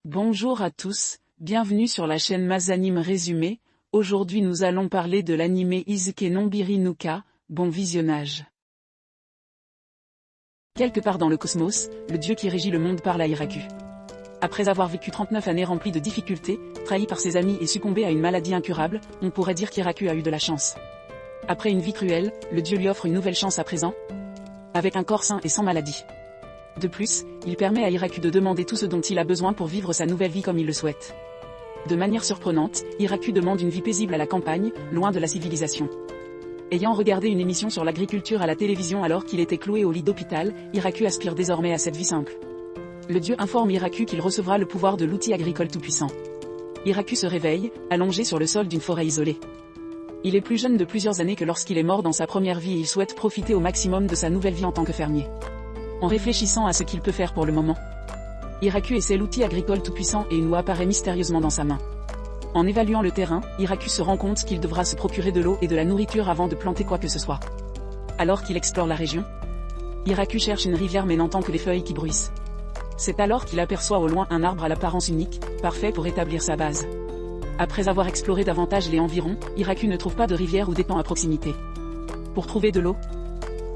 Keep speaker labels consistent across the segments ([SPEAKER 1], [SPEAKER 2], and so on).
[SPEAKER 1] Bonjour à tous, bienvenue sur la chaîne Masanime Résumé. Aujourd'hui nous allons parler de l'anime Izuke no Birinuka, bon visionnage. Quelque part dans le cosmos, le dieu qui régit le monde parle à Hiraku. Après avoir vécu 39 années remplies de difficultés, trahi par ses amis et succombé à une maladie incurable, on pourrait dire qu'Hiraku a eu de la chance. Après une vie cruelle, le dieu lui offre une nouvelle chance à présent, avec un corps sain et sans maladie. De plus, il permet à Hiraku de demander tout ce dont il a besoin pour vivre sa nouvelle vie comme il le souhaite. De manière surprenante, Hiraku demande une vie paisible à la campagne, loin de la civilisation. Ayant regardé une émission sur l'agriculture à la télévision alors qu'il était cloué au lit d'hôpital, Hiraku aspire désormais à cette vie simple. Le dieu informe Hiraku qu'il recevra le pouvoir de l'outil agricole tout-puissant. Hiraku se réveille, allongé sur le sol d'une forêt isolée. Il est plus jeune de plusieurs années que lorsqu'il est mort dans sa première vie et il souhaite profiter au maximum de sa nouvelle vie en tant que fermier. En réfléchissant à ce qu'il peut faire pour le moment, Hiraku essaie l'outil agricole tout-puissant et une oie apparaît mystérieusement dans sa main. En évaluant le terrain, Hiraku se rend compte qu'il devra se procurer de l'eau et de la nourriture avant de planter quoi que ce soit. Alors qu'il explore la région, Hiraku cherche une rivière mais n'entend que les feuilles qui bruissent. C'est alors qu'il aperçoit au loin un arbre à l'apparence unique, parfait pour établir sa base. Après avoir exploré davantage les environs, Hiraku ne trouve pas de rivière ou d'étang à proximité. Pour trouver de l'eau,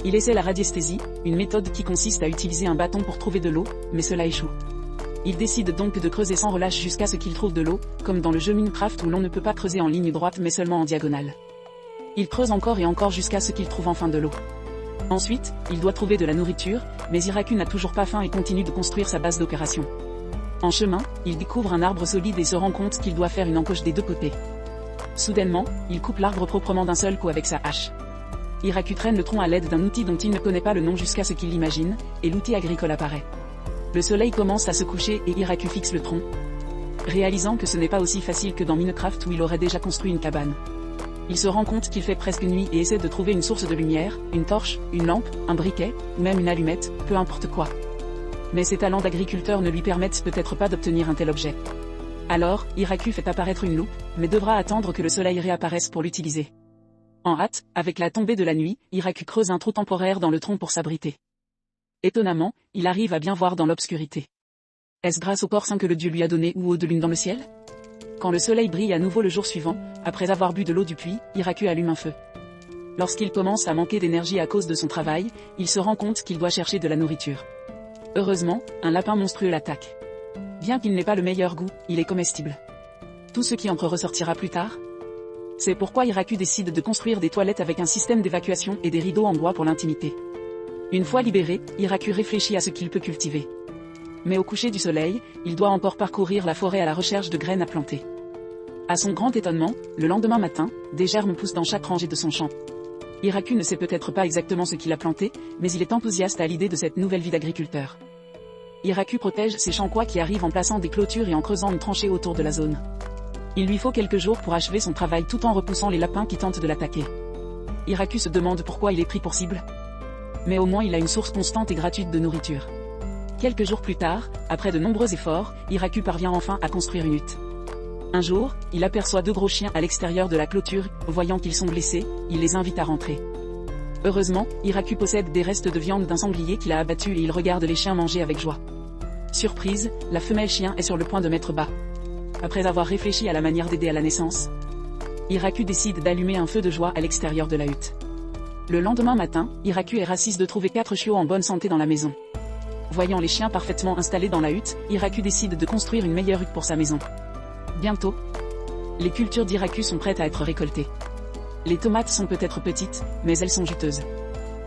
[SPEAKER 1] il essaie la radiesthésie, une méthode qui consiste à utiliser un bâton pour trouver de l'eau, mais cela échoue. Il décide donc de creuser sans relâche jusqu'à ce qu'il trouve de l'eau, comme dans le jeu Minecraft où l'on ne peut pas creuser en ligne droite mais seulement en diagonale. Il creuse encore et encore jusqu'à ce qu'il trouve enfin de l'eau. Ensuite, il doit trouver de la nourriture, mais Hiraku n'a toujours pas faim et continue de construire sa base d'opération. En chemin, il découvre un arbre solide et se rend compte qu'il doit faire une encoche des deux côtés. Soudainement, il coupe l'arbre proprement d'un seul coup avec sa hache. Hiraku traîne le tronc à l'aide d'un outil dont il ne connaît pas le nom jusqu'à ce qu'il l'imagine, et l'outil agricole apparaît. Le soleil commence à se coucher et Hiraku fixe le tronc, réalisant que ce n'est pas aussi facile que dans Minecraft où il aurait déjà construit une cabane. Il se rend compte qu'il fait presque nuit et essaie de trouver une source de lumière, une torche, une lampe, un briquet, ou même une allumette, peu importe quoi. Mais ses talents d'agriculteur ne lui permettent peut-être pas d'obtenir un tel objet. Alors, Hiraku fait apparaître une loupe, mais devra attendre que le soleil réapparaisse pour l'utiliser. En hâte, avec la tombée de la nuit, Hiraku creuse un trou temporaire dans le tronc pour s'abriter. Étonnamment, il arrive à bien voir dans l'obscurité. Est-ce grâce au corps sain que le dieu lui a donné ou aux de lune dans le ciel? Quand le soleil brille à nouveau le jour suivant, après avoir bu de l'eau du puits, Hiraku allume un feu. Lorsqu'il commence à manquer d'énergie à cause de son travail, il se rend compte qu'il doit chercher de la nourriture. Heureusement, un lapin monstrueux l'attaque. Bien qu'il n'ait pas le meilleur goût, il est comestible. Tout ce qui entre ressortira plus tard. C'est pourquoi Hiraku décide de construire des toilettes avec un système d'évacuation et des rideaux en bois pour l'intimité. Une fois libéré, Hiraku réfléchit à ce qu'il peut cultiver. Mais au coucher du soleil, il doit encore parcourir la forêt à la recherche de graines à planter. À son grand étonnement, le lendemain matin, des germes poussent dans chaque rangée de son champ. Hiraku ne sait peut-être pas exactement ce qu'il a planté, mais il est enthousiaste à l'idée de cette nouvelle vie d'agriculteur. Hiraku protège ses champs qui arrivent en plaçant des clôtures et en creusant une tranchée autour de la zone. Il lui faut quelques jours pour achever son travail tout en repoussant les lapins qui tentent de l'attaquer. Hiraku se demande pourquoi il est pris pour cible. Mais au moins il a une source constante et gratuite de nourriture. Quelques jours plus tard, après de nombreux efforts, Hiraku parvient enfin à construire une hutte. Un jour, il aperçoit deux gros chiens à l'extérieur de la clôture, voyant qu'ils sont blessés, il les invite à rentrer. Heureusement, Hiraku possède des restes de viande d'un sanglier qu'il a abattu et il regarde les chiens manger avec joie. Surprise, la femelle chien est sur le point de mettre bas. Après avoir réfléchi à la manière d'aider à la naissance, Hiraku décide d'allumer un feu de joie à l'extérieur de la hutte. Le lendemain matin, Hiraku est rassiste de trouver 4 chiots en bonne santé dans la maison. Voyant les chiens parfaitement installés dans la hutte, Hiraku décide de construire une meilleure hutte pour sa maison. Bientôt, les cultures d'Hiraku sont prêtes à être récoltées. Les tomates sont peut-être petites, mais elles sont juteuses.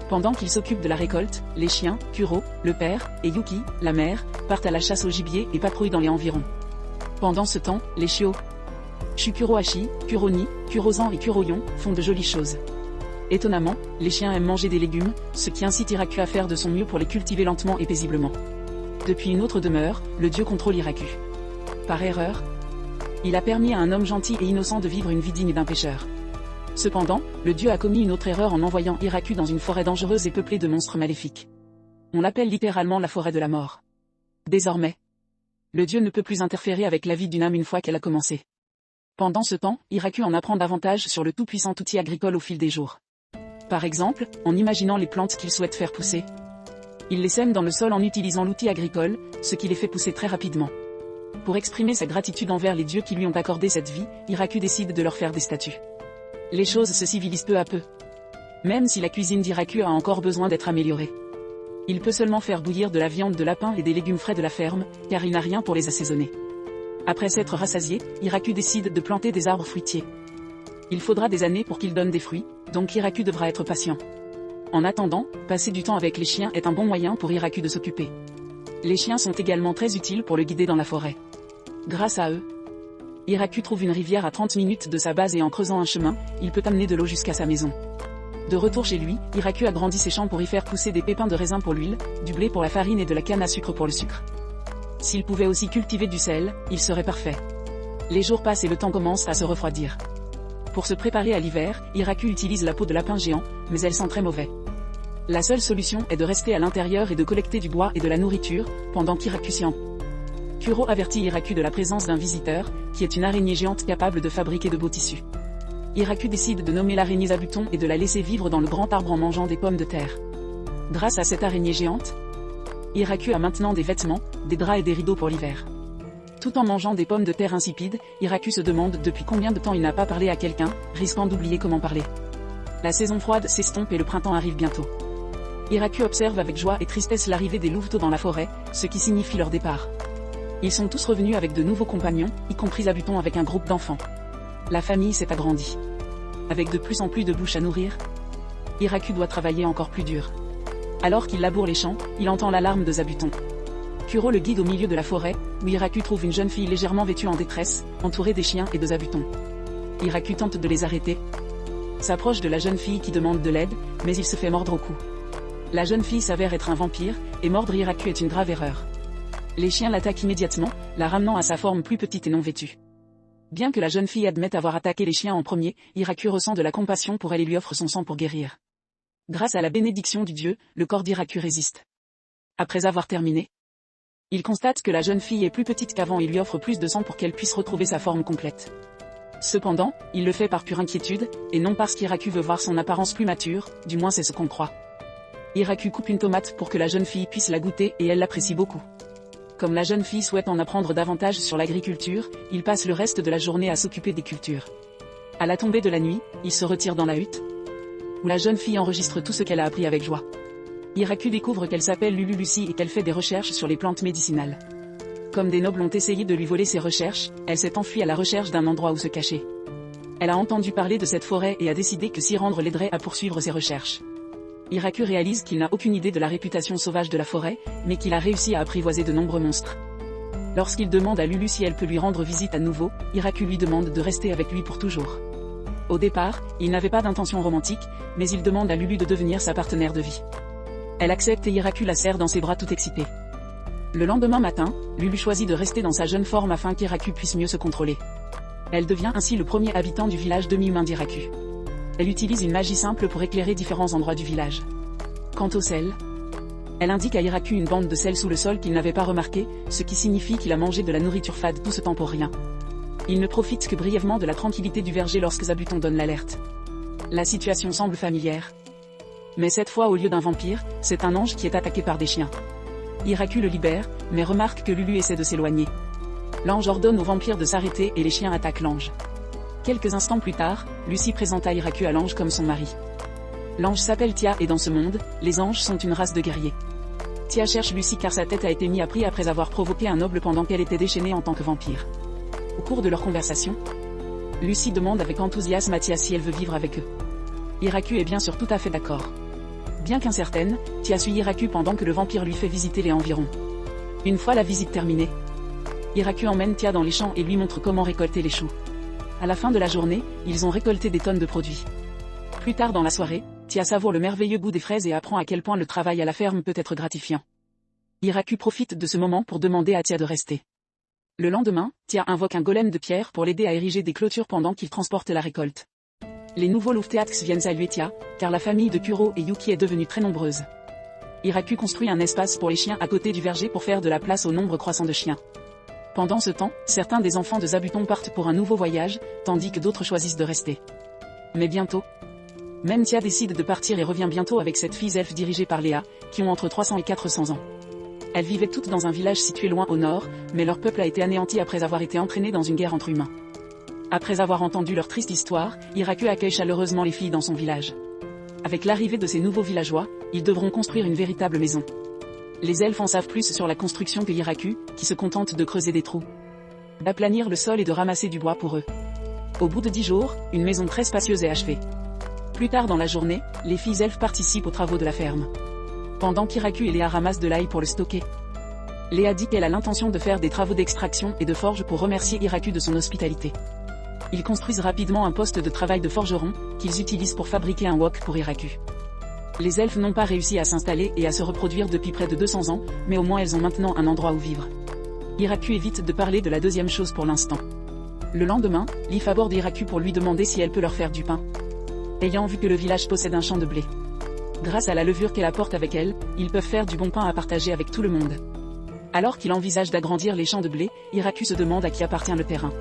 [SPEAKER 1] Pendant qu'il s'occupe de la récolte, les chiens, Kuro, le père, et Yuki, la mère, partent à la chasse au gibier et patrouillent dans les environs. Pendant ce temps, les chiots Shukurohashi, Kuroni, Kurozan et Kuroyon font de jolies choses. Étonnamment, les chiens aiment manger des légumes, ce qui incite Hiraku à faire de son mieux pour les cultiver lentement et paisiblement. Depuis une autre demeure, le dieu contrôle Hiraku. Par erreur, il a permis à un homme gentil et innocent de vivre une vie digne d'un pêcheur. Cependant, le dieu a commis une autre erreur en envoyant Hiraku dans une forêt dangereuse et peuplée de monstres maléfiques. On l'appelle littéralement la forêt de la mort. Désormais, le dieu ne peut plus interférer avec la vie d'une âme une fois qu'elle a commencé. Pendant ce temps, Hiraku en apprend davantage sur le tout-puissant outil agricole au fil des jours. Par exemple, en imaginant les plantes qu'il souhaite faire pousser. Il les sème dans le sol en utilisant l'outil agricole, ce qui les fait pousser très rapidement. Pour exprimer sa gratitude envers les dieux qui lui ont accordé cette vie, Hiraku décide de leur faire des statues. Les choses se civilisent peu à peu. Même si la cuisine d'Hiraku a encore besoin d'être améliorée. Il peut seulement faire bouillir de la viande de lapin et des légumes frais de la ferme, car il n'a rien pour les assaisonner. Après s'être rassasié, Hiraku décide de planter des arbres fruitiers. Il faudra des années pour qu'ils donnent des fruits, donc Hiraku devra être patient. En attendant, passer du temps avec les chiens est un bon moyen pour Hiraku de s'occuper. Les chiens sont également très utiles pour le guider dans la forêt. Grâce à eux, Hiraku trouve une rivière à 30 minutes de sa base et en creusant un chemin, il peut amener de l'eau jusqu'à sa maison. De retour chez lui, Hiraku agrandit ses champs pour y faire pousser des pépins de raisin pour l'huile, du blé pour la farine et de la canne à sucre pour le sucre. S'il pouvait aussi cultiver du sel, il serait parfait. Les jours passent et le temps commence à se refroidir. Pour se préparer à l'hiver, Hiraku utilise la peau de lapin géant, mais elle sent très mauvais. La seule solution est de rester à l'intérieur et de collecter du bois et de la nourriture, pendant qu'Hiraku s'y en. Kuro avertit Hiraku de la présence d'un visiteur, qui est une araignée géante capable de fabriquer de beaux tissus. Hiraku décide de nommer l'araignée Zabuton et de la laisser vivre dans le grand arbre en mangeant des pommes de terre. Grâce à cette araignée géante, Hiraku a maintenant des vêtements, des draps et des rideaux pour l'hiver. Tout en mangeant des pommes de terre insipides, Hiraku se demande depuis combien de temps il n'a pas parlé à quelqu'un, risquant d'oublier comment parler. La saison froide s'estompe et le printemps arrive bientôt. Hiraku observe avec joie et tristesse l'arrivée des louveteaux dans la forêt, ce qui signifie leur départ. Ils sont tous revenus avec de nouveaux compagnons, y compris Zabuton avec un groupe d'enfants. La famille s'est agrandie. Avec de plus en plus de bouches à nourrir, Hiraku doit travailler encore plus dur. Alors qu'il laboure les champs, il entend l'alarme de Zabuton. Kuro le guide au milieu de la forêt, où Hiraku trouve une jeune fille légèrement vêtue en détresse, entourée des chiens et de Zabuton. Hiraku tente de les arrêter, s'approche de la jeune fille qui demande de l'aide, mais il se fait mordre au cou. La jeune fille s'avère être un vampire, et mordre Hiraku est une grave erreur. Les chiens l'attaquent immédiatement, la ramenant à sa forme plus petite et non vêtue. Bien que la jeune fille admette avoir attaqué les chiens en premier, Hiraku ressent de la compassion pour elle et lui offre son sang pour guérir. Grâce à la bénédiction du dieu, le corps d'Hiraku résiste. Après avoir terminé, il constate que la jeune fille est plus petite qu'avant et lui offre plus de sang pour qu'elle puisse retrouver sa forme complète. Cependant, il le fait par pure inquiétude, et non parce qu'Hiraku veut voir son apparence plus mature, du moins c'est ce qu'on croit. Hiraku coupe une tomate pour que la jeune fille puisse la goûter et elle l'apprécie beaucoup. Comme la jeune fille souhaite en apprendre davantage sur l'agriculture, il passe le reste de la journée à s'occuper des cultures. À la tombée de la nuit, il se retire dans la hutte, où la jeune fille enregistre tout ce qu'elle a appris avec joie. Hiraku découvre qu'elle s'appelle Lulu Lucy et qu'elle fait des recherches sur les plantes médicinales. Comme des nobles ont essayé de lui voler ses recherches, elle s'est enfuie à la recherche d'un endroit où se cacher. Elle a entendu parler de cette forêt et a décidé que s'y rendre l'aiderait à poursuivre ses recherches. Hiraku réalise qu'il n'a aucune idée de la réputation sauvage de la forêt, mais qu'il a réussi à apprivoiser de nombreux monstres. Lorsqu'il demande à Lulu si elle peut lui rendre visite à nouveau, Hiraku lui demande de rester avec lui pour toujours. Au départ, il n'avait pas d'intention romantique, mais il demande à Lulu de devenir sa partenaire de vie. Elle accepte et Hiraku la serre dans ses bras tout excité. Le lendemain matin, Lulu choisit de rester dans sa jeune forme afin qu'Hiraku puisse mieux se contrôler. Elle devient ainsi le premier habitant du village demi-humain d'Hiraku. Elle utilise une magie simple pour éclairer différents endroits du village. Quant au sel, elle indique à Hiraku une bande de sel sous le sol qu'il n'avait pas remarqué, ce qui signifie qu'il a mangé de la nourriture fade tout ce temps pour rien. Il ne profite que brièvement de la tranquillité du verger lorsque Zabuton donne l'alerte. La situation semble familière. Mais cette fois au lieu d'un vampire, c'est un ange qui est attaqué par des chiens. Hiraku le libère, mais remarque que Lulu essaie de s'éloigner. L'ange ordonne au vampire de s'arrêter et les chiens attaquent l'ange. Quelques instants plus tard, Lucy présenta Hiraku à l'ange comme son mari. L'ange s'appelle Tia et dans ce monde, les anges sont une race de guerriers. Tia cherche Lucy car sa tête a été mise à prix après avoir provoqué un noble pendant qu'elle était déchaînée en tant que vampire. Au cours de leur conversation, Lucy demande avec enthousiasme à Tia si elle veut vivre avec eux. Hiraku est bien sûr tout à fait d'accord. Bien qu'incertaine, Tia suit Hiraku pendant que le vampire lui fait visiter les environs. Une fois la visite terminée, Hiraku emmène Tia dans les champs et lui montre comment récolter les choux. À la fin de la journée, ils ont récolté des tonnes de produits. Plus tard dans la soirée, Tia savoure le merveilleux goût des fraises et apprend à quel point le travail à la ferme peut être gratifiant. Hiraku profite de ce moment pour demander à Tia de rester. Le lendemain, Tia invoque un golem de pierre pour l'aider à ériger des clôtures pendant qu'il transporte la récolte. Les nouveaux louveteaux viennent saluer Tia, car la famille de Kuro et Yuki est devenue très nombreuse. Hiraku construit un espace pour les chiens à côté du verger pour faire de la place au nombre croissant de chiens. Pendant ce temps, certains des enfants de Zabuton partent pour un nouveau voyage, tandis que d'autres choisissent de rester. Mais bientôt, même Tia décide de partir et revient bientôt avec 7 filles elfes dirigées par Léa, qui ont entre 300 et 400 ans. Elles vivaient toutes dans un village situé loin au nord, mais leur peuple a été anéanti après avoir été entraîné dans une guerre entre humains. Après avoir entendu leur triste histoire, Hiraku accueille chaleureusement les filles dans son village. Avec l'arrivée de ces nouveaux villageois, ils devront construire une véritable maison. Les elfes en savent plus sur la construction que Hiraku, qui se contente de creuser des trous, d'aplanir le sol et de ramasser du bois pour eux. Au bout de 10 jours, une maison très spacieuse est achevée. Plus tard dans la journée, les filles elfes participent aux travaux de la ferme, pendant qu'Hiraku et Léa ramassent de l'ail pour le stocker. Léa dit qu'elle a l'intention de faire des travaux d'extraction et de forge pour remercier Hiraku de son hospitalité. Ils construisent rapidement un poste de travail de forgeron, qu'ils utilisent pour fabriquer un wok pour Hiraku. Les elfes n'ont pas réussi à s'installer et à se reproduire depuis près de 200 ans, mais au moins elles ont maintenant un endroit où vivre. Hiraku évite de parler de la deuxième chose pour l'instant. Le lendemain, Leaf aborde Hiraku pour lui demander si elle peut leur faire du pain, ayant vu que le village possède un champ de blé. Grâce à la levure qu'elle apporte avec elle, ils peuvent faire du bon pain à partager avec tout le monde. Alors qu'il envisage d'agrandir les champs de blé, Hiraku se demande à qui appartient le terrain.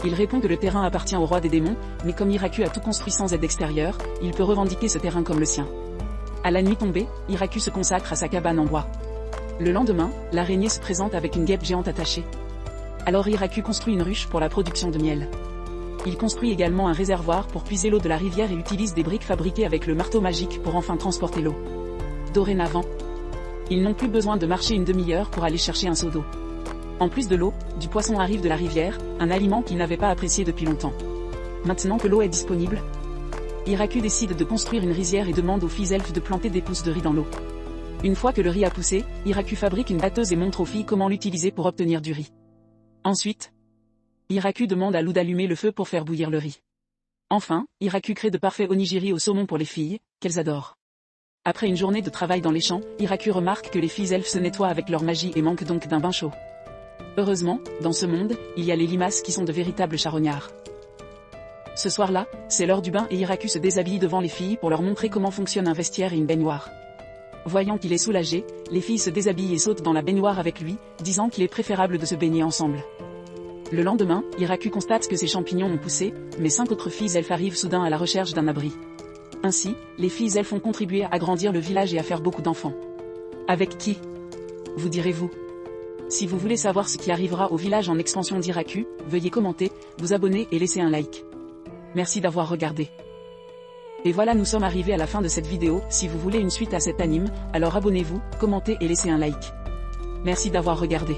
[SPEAKER 1] Il répond que le terrain appartient au roi des démons, mais comme Hiraku a tout construit sans aide extérieure, il peut revendiquer ce terrain comme le sien. À la nuit tombée, Hiraku se consacre à sa cabane en bois. Le lendemain, l'araignée se présente avec une guêpe géante attachée. Alors Hiraku construit une ruche pour la production de miel. Il construit également un réservoir pour puiser l'eau de la rivière et utilise des briques fabriquées avec le marteau magique pour enfin transporter l'eau. Dorénavant, ils n'ont plus besoin de marcher une demi-heure pour aller chercher un seau d'eau. En plus de l'eau, du poisson arrive de la rivière, un aliment qu'ils n'avaient pas apprécié depuis longtemps. Maintenant que l'eau est disponible, Hiraku décide de construire une rizière et demande aux filles elfes de planter des pousses de riz dans l'eau. Une fois que le riz a poussé, Hiraku fabrique une batteuse et montre aux filles comment l'utiliser pour obtenir du riz. Ensuite, Hiraku demande à Lou d'allumer le feu pour faire bouillir le riz. Enfin, Hiraku crée de parfaits onigiri au saumon pour les filles, qu'elles adorent. Après une journée de travail dans les champs, Hiraku remarque que les filles elfes se nettoient avec leur magie et manquent donc d'un bain chaud. Heureusement, dans ce monde, il y a les limaces qui sont de véritables charognards. Ce soir-là, c'est l'heure du bain et Hiraku se déshabille devant les filles pour leur montrer comment fonctionne un vestiaire et une baignoire. Voyant qu'il est soulagé, les filles se déshabillent et sautent dans la baignoire avec lui, disant qu'il est préférable de se baigner ensemble. Le lendemain, Hiraku constate que ses champignons ont poussé, mais 5 autres filles elfes arrivent soudain à la recherche d'un abri. Ainsi, les filles elfes ont contribué à agrandir le village et à faire beaucoup d'enfants. Avec qui? Vous direz-vous? Si vous voulez savoir ce qui arrivera au village en expansion d'Hiraku, veuillez commenter, vous abonner et laisser un like. Merci d'avoir regardé. Et voilà, nous sommes arrivés à la fin de cette vidéo. Si vous voulez une suite à cet anime, alors abonnez-vous, commentez et laissez un like. Merci d'avoir regardé.